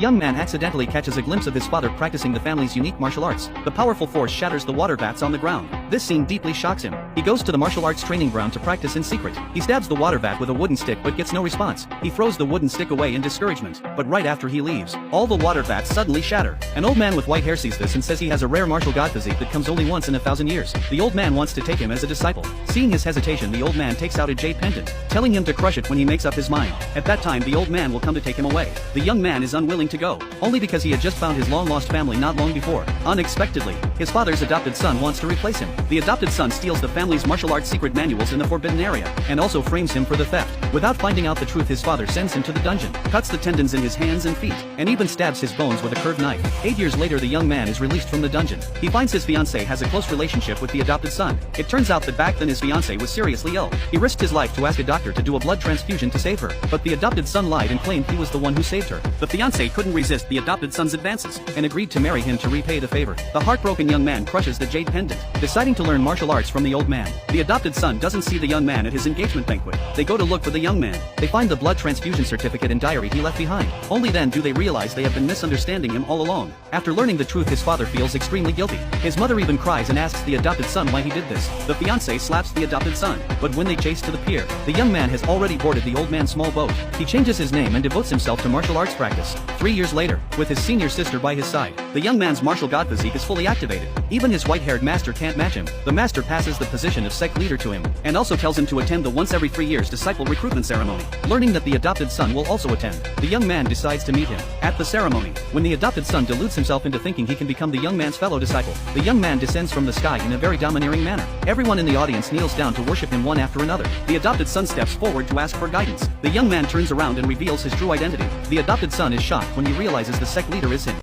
young man accidentally catches a glimpse of his father practicing the family's unique martial arts. The powerful force shatters the water vats on the ground. This scene deeply shocks him. He goes to the martial arts training ground to practice in secret. He stabs the water vat with a wooden stick but gets no response. He throws the wooden stick away in discouragement. But right after he leaves, all the water vats suddenly shatter. An old man with white hair sees this and says he has a rare martial god physique that comes only once in 1,000 years. The old man wants to take him as a disciple. Seeing his hesitation, the old man takes out a jade pendant, telling him to crush it when he makes up his mind. At that time, the old man will come to take him away. The young man is unwilling to go, only because he had just found his long-lost family not long before. Unexpectedly, his father's adopted son wants to replace him. The adopted son steals the family's martial arts secret manuals in the forbidden area, and also frames him for the theft. Without finding out the truth, his father sends him to the dungeon, cuts the tendons in his hands and feet, and even stabs his bones with a curved knife. 8 years later, the young man is released from the dungeon. He finds his fiancée has a close relationship with the adopted son. It turns out that back then his fiancée was seriously ill. He risked his life to ask a doctor to do a blood transfusion to save her, but the adopted son lied and claimed he was the one who saved her. The fiancée couldn't resist the adopted son's advances, and agreed to marry him to repay the favor. The heartbroken young man crushes the jade pendant, deciding to learn martial arts from the old man. The adopted son doesn't see the young man at his engagement banquet. They go to look for the young man. They find the blood transfusion certificate and diary he left behind. Only then do they realize they have been misunderstanding him all along. After learning the truth, his father feels extremely guilty. His mother even cries and asks the adopted son why he did this. The fiancé slaps the adopted son, but when they chase to the pier, the young man has already boarded the old man's small boat. He changes his name and devotes himself to martial arts practice. 3 years later, with his senior sister by his side, the young man's martial god physique is fully activated. Even his white-haired master can't match him. The master passes the position of sect leader to him, and also tells him to attend the once every 3 years disciple recruitment ceremony. Learning that the adopted son will also attend, the young man decides to meet him. At the ceremony, when the adopted son deludes himself into thinking he can become the young man's fellow disciple, the young man descends from the sky in a very domineering manner. Everyone in the audience kneels down to worship him one after another. The adopted son steps forward to ask for guidance. The young man turns around and reveals his true identity. The adopted son is shocked when he realizes the sect leader is him.